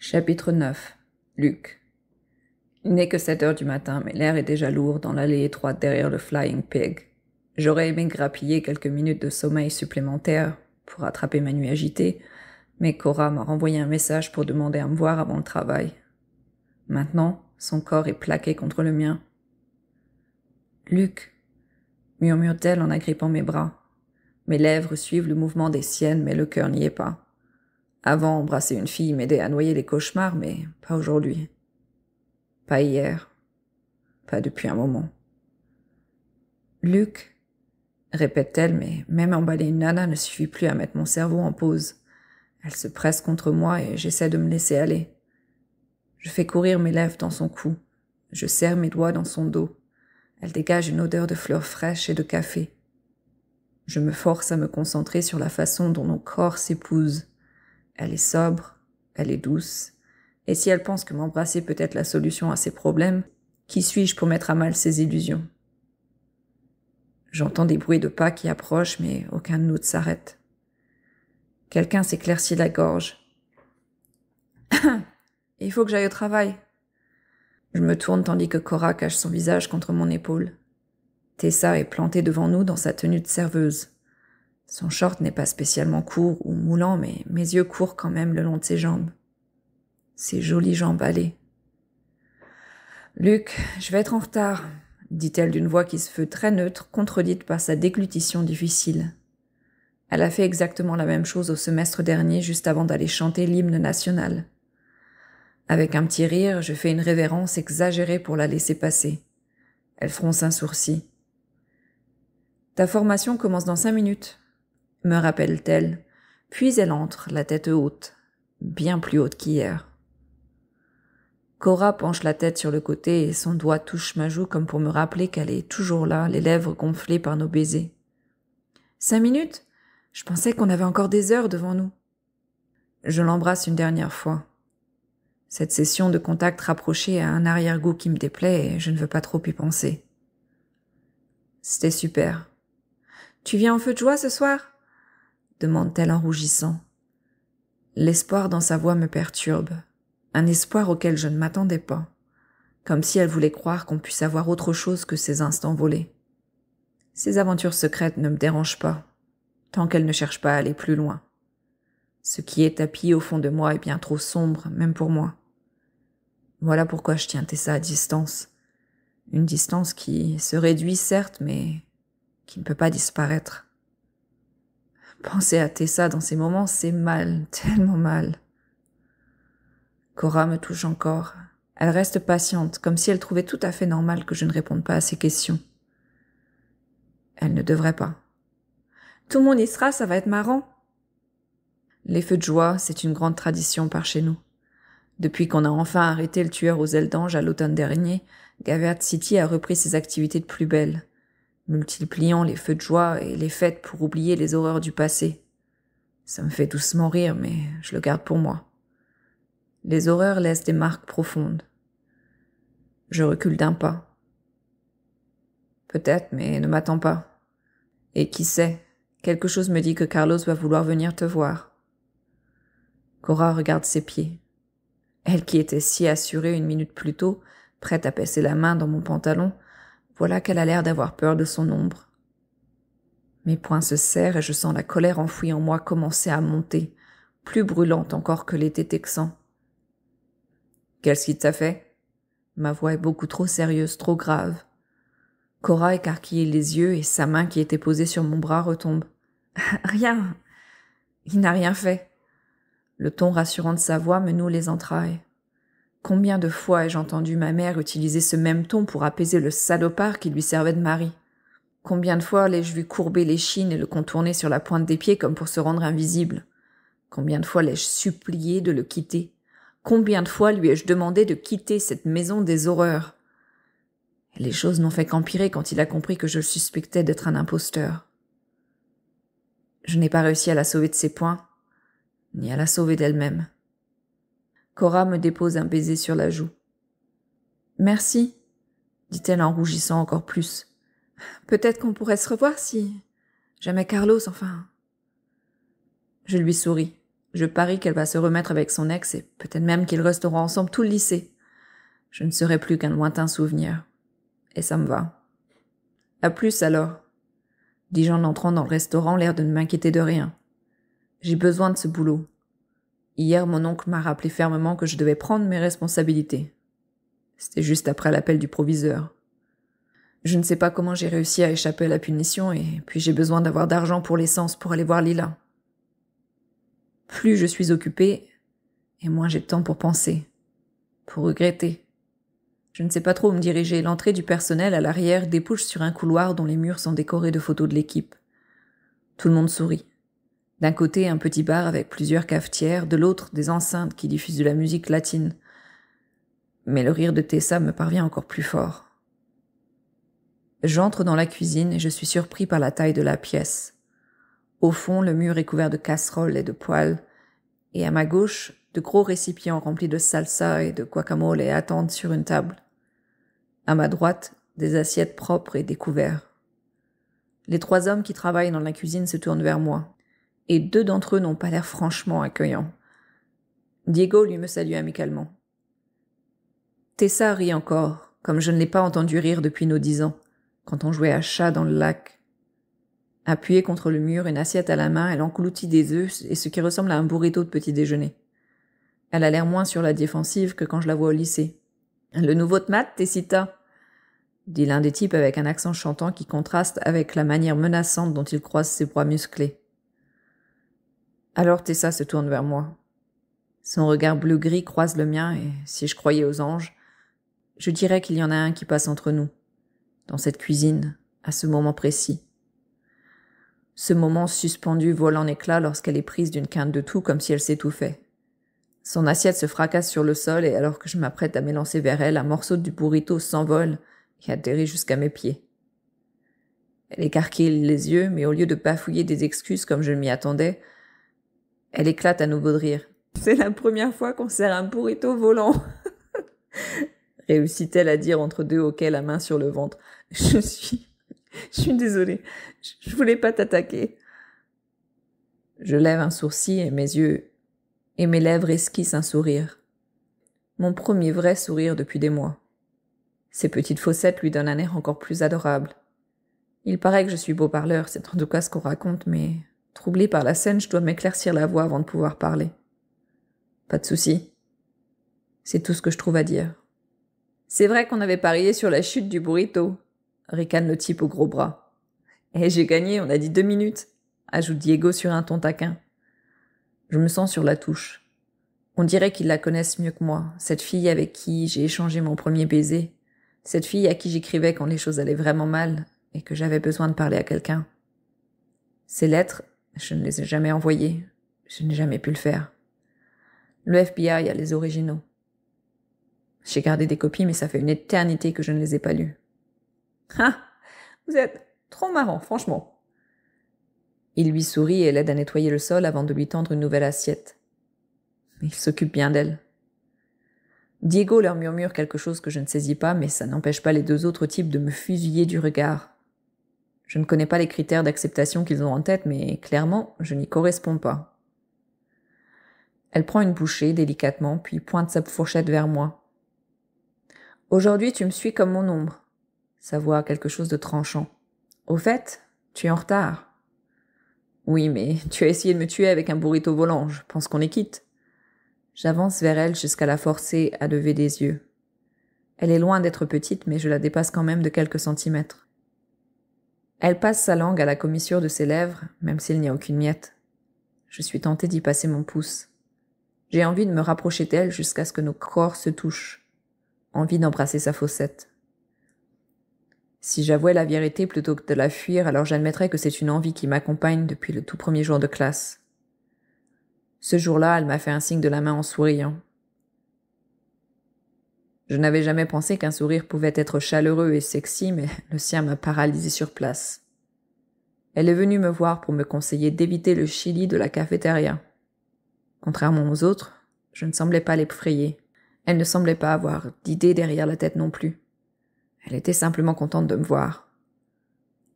Chapitre 9. Luc. Il n'est que 7 heures du matin, mais l'air est déjà lourd dans l'allée étroite derrière le Flying Pig. J'aurais aimé grappiller quelques minutes de sommeil supplémentaires pour rattraper ma nuit agitée, mais Cora m'a renvoyé un message pour demander à me voir avant le travail. Maintenant, son corps est plaqué contre le mien. « Luc !» murmure-t-elle en agrippant mes bras. Mes lèvres suivent le mouvement des siennes, mais le cœur n'y est pas. Avant, embrasser une fille m'aidait à noyer les cauchemars, mais pas aujourd'hui. Pas hier. Pas depuis un moment. « Luc !» répète-t-elle, mais même emballer une nana ne suffit plus à mettre mon cerveau en pause. Elle se presse contre moi et j'essaie de me laisser aller. Je fais courir mes lèvres dans son cou. Je serre mes doigts dans son dos. Elle dégage une odeur de fleurs fraîches et de café. Je me force à me concentrer sur la façon dont nos corps s'épousent. Elle est sobre, elle est douce, et si elle pense que m'embrasser peut être la solution à ses problèmes, qui suis-je pour mettre à mal ses illusions? J'entends des bruits de pas qui approchent, mais aucun de nous ne s'arrête. Quelqu'un s'éclaircit la gorge. « Il faut que j'aille au travail. » Je me tourne tandis que Cora cache son visage contre mon épaule. Tessa est plantée devant nous dans sa tenue de serveuse. Son short n'est pas spécialement court ou moulant, mais mes yeux courent quand même le long de ses jambes. Ses jolies jambes allées. « Luc, je vais être en retard, » dit-elle d'une voix qui se veut très neutre, contredite par sa déglutition difficile. Elle a fait exactement la même chose au semestre dernier, juste avant d'aller chanter l'hymne national. Avec un petit rire, je fais une révérence exagérée pour la laisser passer. Elle fronce un sourcil. « Ta formation commence dans 5 minutes. » me rappelle-t-elle, puis elle entre, la tête haute, bien plus haute qu'hier. Cora penche la tête sur le côté et son doigt touche ma joue comme pour me rappeler qu'elle est toujours là, les lèvres gonflées par nos baisers. 5 minutes? Je pensais qu'on avait encore des heures devant nous. Je l'embrasse une dernière fois. Cette session de contact rapproché a un arrière-goût qui me déplaît et je ne veux pas trop y penser. C'était super. Tu viens au feu de joie ce soir? Demande-t-elle en rougissant. L'espoir dans sa voix me perturbe, un espoir auquel je ne m'attendais pas, comme si elle voulait croire qu'on puisse avoir autre chose que ces instants volés. Ces aventures secrètes ne me dérangent pas, tant qu'elles ne cherchent pas à aller plus loin. Ce qui est tapis au fond de moi est bien trop sombre, même pour moi. Voilà pourquoi je tiens Tessa à distance. Une distance qui se réduit certes, mais qui ne peut pas disparaître. Penser à Tessa dans ces moments, c'est mal, tellement mal. Cora me touche encore. Elle reste patiente, comme si elle trouvait tout à fait normal que je ne réponde pas à ses questions. Elle ne devrait pas. Tout le monde y sera, ça va être marrant. Les feux de joie, c'est une grande tradition par chez nous. Depuis qu'on a enfin arrêté le tueur aux ailes d'ange à l'automne dernier, Gavert City a repris ses activités de plus belle, multipliant les feux de joie et les fêtes pour oublier les horreurs du passé. Ça me fait doucement rire, mais je le garde pour moi. Les horreurs laissent des marques profondes. Je recule d'un pas. Peut-être, mais ne m'attends pas. Et qui sait, quelque chose me dit que Carlos va vouloir venir te voir. Cora regarde ses pieds. Elle qui était si assurée une minute plus tôt, prête à passer la main dans mon pantalon, voilà qu'elle a l'air d'avoir peur de son ombre. Mes poings se serrent et je sens la colère enfouie en moi commencer à monter, plus brûlante encore que l'été texan. « Qu'est-ce qui t'a fait ?» Ma voix est beaucoup trop sérieuse, trop grave. Cora écarquille les yeux et sa main qui était posée sur mon bras retombe. « Rien. Il n'a rien fait. » Le ton rassurant de sa voix me noue les entrailles. Combien de fois ai-je entendu ma mère utiliser ce même ton pour apaiser le salopard qui lui servait de mari? Combien de fois l'ai-je vu courber l'échine et le contourner sur la pointe des pieds comme pour se rendre invisible? Combien de fois l'ai-je supplié de le quitter? Combien de fois lui ai-je demandé de quitter cette maison des horreurs? Et les choses n'ont fait qu'empirer quand il a compris que je le suspectais d'être un imposteur. Je n'ai pas réussi à la sauver de ses poings, ni à la sauver d'elle-même. Cora me dépose un baiser sur la joue. « Merci, » dit-elle en rougissant encore plus. « Peut-être qu'on pourrait se revoir si... Jamais Carlos, enfin... » Je lui souris. Je parie qu'elle va se remettre avec son ex et peut-être même qu'ils resteront ensemble tout le lycée. Je ne serai plus qu'un lointain souvenir. Et ça me va. À plus alors, dis-je en entrant dans le restaurant, l'air de ne m'inquiéter de rien. J'ai besoin de ce boulot. Hier, mon oncle m'a rappelé fermement que je devais prendre mes responsabilités. C'était juste après l'appel du proviseur. Je ne sais pas comment j'ai réussi à échapper à la punition et puis j'ai besoin d'avoir d'argent pour l'essence pour aller voir Lila. Plus je suis occupée, et moins j'ai de temps pour penser, pour regretter. Je ne sais pas trop où me diriger. L'entrée du personnel à l'arrière débouche sur un couloir dont les murs sont décorés de photos de l'équipe. Tout le monde sourit. D'un côté, un petit bar avec plusieurs cafetières, de l'autre, des enceintes qui diffusent de la musique latine. Mais le rire de Tessa me parvient encore plus fort. J'entre dans la cuisine et je suis surpris par la taille de la pièce. Au fond, le mur est couvert de casseroles et de poêles, et à ma gauche, de gros récipients remplis de salsa et de guacamole attendent sur une table. À ma droite, des assiettes propres et des couverts. Les 3 hommes qui travaillent dans la cuisine se tournent vers moi, et 2 d'entre eux n'ont pas l'air franchement accueillants. Diego lui me salue amicalement. Tessa rit encore, comme je ne l'ai pas entendu rire depuis nos 10 ans, quand on jouait à chat dans le lac. Appuyée contre le mur, une assiette à la main, elle engloutit des œufs et ce qui ressemble à un burrito de petit déjeuner. Elle a l'air moins sur la défensive que quand je la vois au lycée. « Le nouveau tomate, Tessita ?» dit l'un des types avec un accent chantant qui contraste avec la manière menaçante dont il croise ses bras musclés. Alors Tessa se tourne vers moi. Son regard bleu-gris croise le mien et, si je croyais aux anges, je dirais qu'il y en a un qui passe entre nous, dans cette cuisine, à ce moment précis. Ce moment suspendu vole en éclats lorsqu'elle est prise d'une quinte de toux comme si elle s'étouffait. Son assiette se fracasse sur le sol et alors que je m'apprête à m'élancer vers elle, un morceau du burrito s'envole et atterrit jusqu'à mes pieds. Elle écarquille les yeux, mais au lieu de bafouiller des excuses comme je m'y attendais, elle éclate à nouveau de rire. « C'est la première fois qu'on sert un burrito volant !» réussit-elle à dire entre 2 hoquets, la main sur le ventre. « Je suis désolée, je voulais pas t'attaquer. » Je lève un sourcil et mes lèvres esquissent un sourire. Mon premier vrai sourire depuis des mois. Ses petites fossettes lui donnent un air encore plus adorable. Il paraît que je suis beau parleur, c'est en tout cas ce qu'on raconte, mais troublée par la scène, je dois m'éclaircir la voix avant de pouvoir parler. Pas de souci. C'est tout ce que je trouve à dire. C'est vrai qu'on avait parié sur la chute du burrito, ricane le type au gros bras. Et j'ai gagné, on a dit 2 minutes, ajoute Diego sur un ton taquin. Je me sens sur la touche. On dirait qu'ils la connaissent mieux que moi, cette fille avec qui j'ai échangé mon premier baiser, cette fille à qui j'écrivais quand les choses allaient vraiment mal et que j'avais besoin de parler à quelqu'un. Ces lettres, je ne les ai jamais envoyées, je n'ai jamais pu le faire. Le FBI a les originaux. J'ai gardé des copies, mais ça fait une éternité que je ne les ai pas lues. Ah, vous êtes trop marrant, franchement. Il lui sourit et l'aide à nettoyer le sol avant de lui tendre une nouvelle assiette. Il s'occupe bien d'elle. Diego leur murmure quelque chose que je ne saisis pas, mais ça n'empêche pas les 2 autres types de me fusiller du regard. Je ne connais pas les critères d'acceptation qu'ils ont en tête, mais clairement, je n'y corresponds pas. Elle prend une bouchée délicatement, puis pointe sa fourchette vers moi. « Aujourd'hui, tu me suis comme mon ombre. » Sa voix a quelque chose de tranchant. « Au fait, tu es en retard. » « Oui, mais tu as essayé de me tuer avec un burrito volant, je pense qu'on est quitte. » J'avance vers elle jusqu'à la forcer à lever des yeux. Elle est loin d'être petite, mais je la dépasse quand même de quelques centimètres. Elle passe sa langue à la commissure de ses lèvres, même s'il n'y a aucune miette. Je suis tentée d'y passer mon pouce. J'ai envie de me rapprocher d'elle jusqu'à ce que nos corps se touchent. Envie d'embrasser sa fossette. Si j'avouais la vérité plutôt que de la fuir, alors j'admettrais que c'est une envie qui m'accompagne depuis le tout premier jour de classe. Ce jour-là, elle m'a fait un signe de la main en souriant. Je n'avais jamais pensé qu'un sourire pouvait être chaleureux et sexy, mais le sien m'a paralysée sur place. Elle est venue me voir pour me conseiller d'éviter le chili de la cafétéria. Contrairement aux autres, je ne semblais pas l'effrayer. Elle ne semblait pas avoir d'idée derrière la tête non plus. Elle était simplement contente de me voir.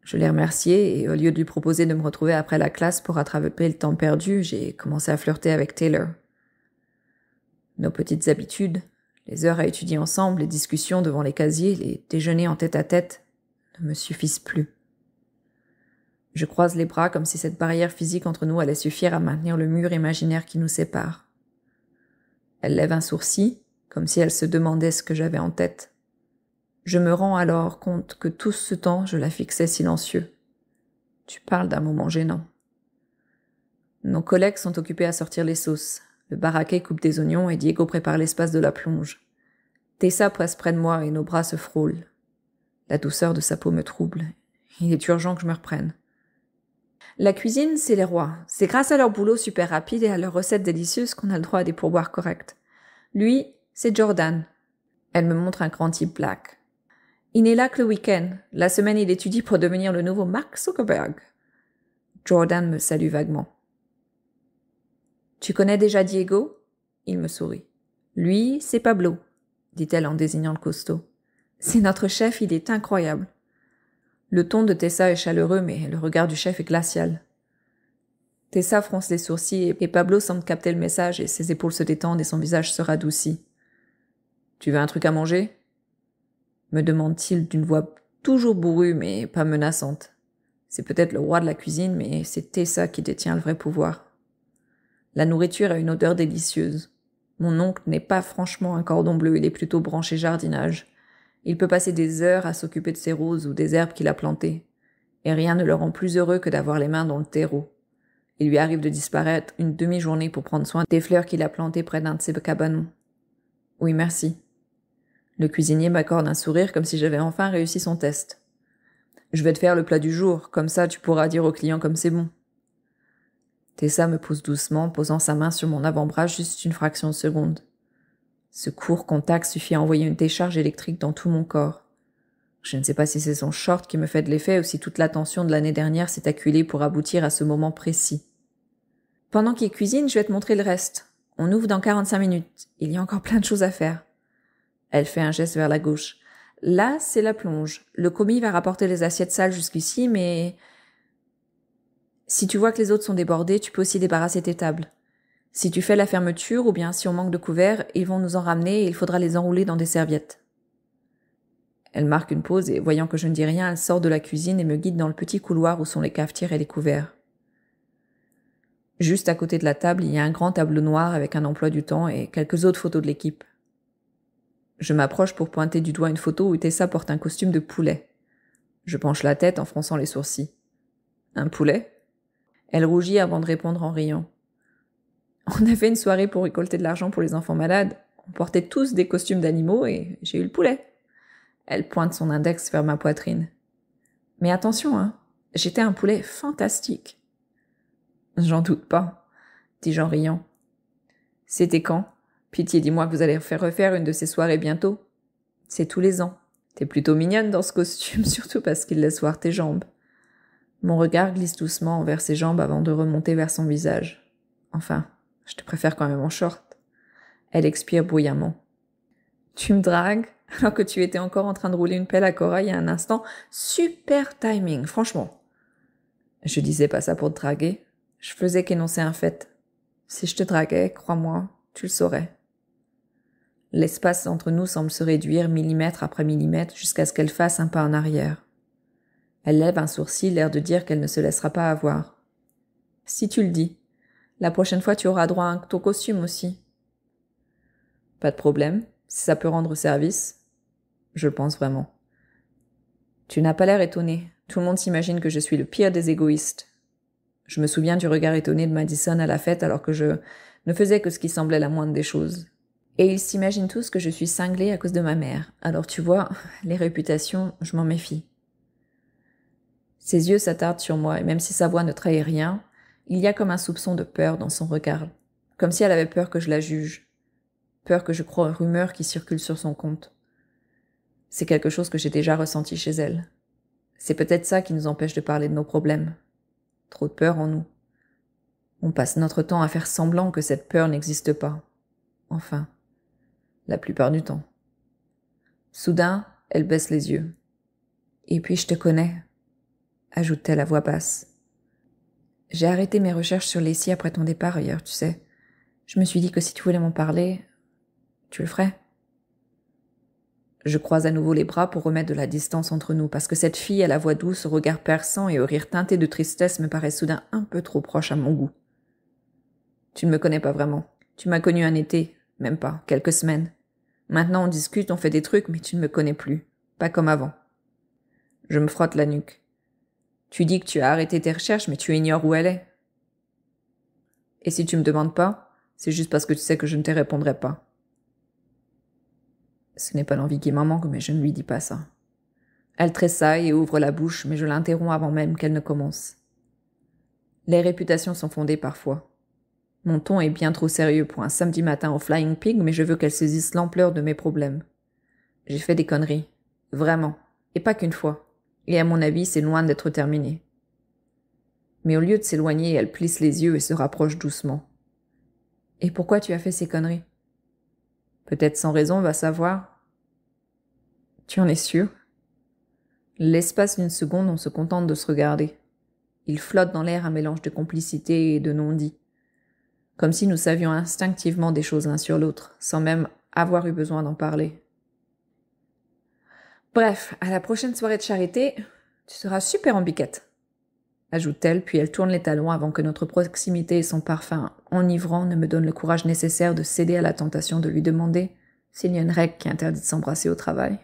Je l'ai remercié et au lieu de lui proposer de me retrouver après la classe pour rattraper le temps perdu, j'ai commencé à flirter avec Taylor. Nos petites habitudes, les heures à étudier ensemble, les discussions devant les casiers, les déjeuners en tête-à-tête, ne me suffisent plus. Je croise les bras comme si cette barrière physique entre nous allait suffire à maintenir le mur imaginaire qui nous sépare. Elle lève un sourcil, comme si elle se demandait ce que j'avais en tête. Je me rends alors compte que tout ce temps, je la fixais silencieux. Tu parles d'un moment gênant. Nos collègues sont occupés à sortir les sauces. Le baraquet coupe des oignons et Diego prépare l'espace de la plonge. Tessa presse près de moi et nos bras se frôlent. La douceur de sa peau me trouble. Il est urgent que je me reprenne. La cuisine, c'est les rois. C'est grâce à leur boulot super rapide et à leurs recettes délicieuses qu'on a le droit à des pourboires corrects. Lui, c'est Jordan. Elle me montre un grand type black. Il n'est là que le week-end. La semaine, il étudie pour devenir le nouveau Mark Zuckerberg. Jordan me salue vaguement. Tu connais déjà Diego? Il me sourit. Lui, c'est Pablo, dit-elle en désignant le costaud. C'est notre chef, il est incroyable. Le ton de Tessa est chaleureux, mais le regard du chef est glacial. Tessa fronce les sourcils et Pablo semble capter le message et ses épaules se détendent et son visage se radoucit. Tu veux un truc à manger? Me demande-t-il d'une voix toujours bourrue mais pas menaçante. C'est peut-être le roi de la cuisine, mais c'est Tessa qui détient le vrai pouvoir. La nourriture a une odeur délicieuse. Mon oncle n'est pas franchement un cordon bleu, il est plutôt branché jardinage. Il peut passer des heures à s'occuper de ses roses ou des herbes qu'il a plantées. Et rien ne le rend plus heureux que d'avoir les mains dans le terreau. Il lui arrive de disparaître une demi-journée pour prendre soin des fleurs qu'il a plantées près d'un de ses cabanons. Oui, merci. Le cuisinier m'accorde un sourire comme si j'avais enfin réussi son test. Je vais te faire le plat du jour, comme ça tu pourras dire aux clients comme c'est bon. Tessa me pousse doucement, posant sa main sur mon avant-bras juste une fraction de seconde. Ce court contact suffit à envoyer une décharge électrique dans tout mon corps. Je ne sais pas si c'est son short qui me fait de l'effet ou si toute l'attention de l'année dernière s'est acculée pour aboutir à ce moment précis. Pendant qu'il cuisine, je vais te montrer le reste. On ouvre dans 45 minutes. Il y a encore plein de choses à faire. Elle fait un geste vers la gauche. Là, c'est la plonge. Le commis va rapporter les assiettes sales jusqu'ici, mais si tu vois que les autres sont débordés, tu peux aussi débarrasser tes tables. Si tu fais la fermeture ou bien si on manque de couverts, ils vont nous en ramener et il faudra les enrouler dans des serviettes. Elle marque une pause et, voyant que je ne dis rien, elle sort de la cuisine et me guide dans le petit couloir où sont les cafetières et les couverts. Juste à côté de la table, il y a un grand tableau noir avec un emploi du temps et quelques autres photos de l'équipe. Je m'approche pour pointer du doigt une photo où Tessa porte un costume de poulet. Je penche la tête en fronçant les sourcils. Un poulet? Elle rougit avant de répondre en riant. On a fait une soirée pour récolter de l'argent pour les enfants malades. On portait tous des costumes d'animaux et j'ai eu le poulet. Elle pointe son index vers ma poitrine. Mais attention, hein, j'étais un poulet fantastique. J'en doute pas, dis-je en riant. C'était quand? Pitié, dis-moi que vous allez refaire une de ces soirées bientôt. C'est tous les ans. T'es plutôt mignonne dans ce costume, surtout parce qu'il laisse voir tes jambes. Mon regard glisse doucement envers ses jambes avant de remonter vers son visage. Enfin, je te préfère quand même en short. Elle expire bruyamment. Tu me dragues, alors que tu étais encore en train de rouler une pelle à Cora il y a un instant. Super timing, franchement. Je disais pas ça pour te draguer. Je faisais qu'énoncer un fait. Si je te draguais, crois-moi, tu le saurais. L'espace entre nous semble se réduire millimètre après millimètre jusqu'à ce qu'elle fasse un pas en arrière. Elle lève un sourcil, l'air de dire qu'elle ne se laissera pas avoir. Si tu le dis, la prochaine fois tu auras droit à ton costume aussi. Pas de problème, si ça peut rendre service. Je le pense vraiment. Tu n'as pas l'air étonné. Tout le monde s'imagine que je suis le pire des égoïstes. Je me souviens du regard étonné de Madison à la fête alors que je ne faisais que ce qui semblait la moindre des choses. Et ils s'imaginent tous que je suis cinglée à cause de ma mère. Alors tu vois, les réputations, je m'en méfie. Ses yeux s'attardent sur moi et même si sa voix ne trahit rien, il y a comme un soupçon de peur dans son regard. Comme si elle avait peur que je la juge. Peur que je croie aux rumeurs qui circulent sur son compte. C'est quelque chose que j'ai déjà ressenti chez elle. C'est peut-être ça qui nous empêche de parler de nos problèmes. Trop de peur en nous. On passe notre temps à faire semblant que cette peur n'existe pas. Enfin, la plupart du temps. Soudain, elle baisse les yeux. Et puis je te connais. ajoute-t-elle à voix basse. J'ai arrêté mes recherches sur Leslie après ton départ ailleurs, tu sais. Je me suis dit que si tu voulais m'en parler, tu le ferais. Je croise à nouveau les bras pour remettre de la distance entre nous, parce que cette fille à la voix douce, au regard perçant et au rire teinté de tristesse me paraît soudain un peu trop proche à mon goût. Tu ne me connais pas vraiment. Tu m'as connu un été, même pas, quelques semaines. Maintenant on discute, on fait des trucs, mais tu ne me connais plus. Pas comme avant. Je me frotte la nuque. Tu dis que tu as arrêté tes recherches, mais tu ignores où elle est. Et si tu me demandes pas, c'est juste parce que tu sais que je ne te répondrai pas. Ce n'est pas l'envie qui m'en manque, mais je ne lui dis pas ça. Elle tressaille et ouvre la bouche, mais je l'interromps avant même qu'elle ne commence. Les réputations sont fondées parfois. Mon ton est bien trop sérieux pour un samedi matin au Flying Pig, mais je veux qu'elle saisisse l'ampleur de mes problèmes. J'ai fait des conneries. Vraiment. Et pas qu'une fois. Et à mon avis, c'est loin d'être terminé. Mais au lieu de s'éloigner, elle plisse les yeux et se rapproche doucement. Et pourquoi tu as fait ces conneries? Peut-être sans raison, va savoir. Tu en es sûr? L'espace d'une seconde, on se contente de se regarder. Il flotte dans l'air un mélange de complicité et de non-dit. Comme si nous savions instinctivement des choses l'un sur l'autre, sans même avoir eu besoin d'en parler. Bref, à la prochaine soirée de charité, tu seras super en biquette, ajoute-t-elle, puis elle tourne les talons avant que notre proximité et son parfum enivrant ne me donnent le courage nécessaire de céder à la tentation de lui demander s'il y a une règle qui interdit de s'embrasser au travail.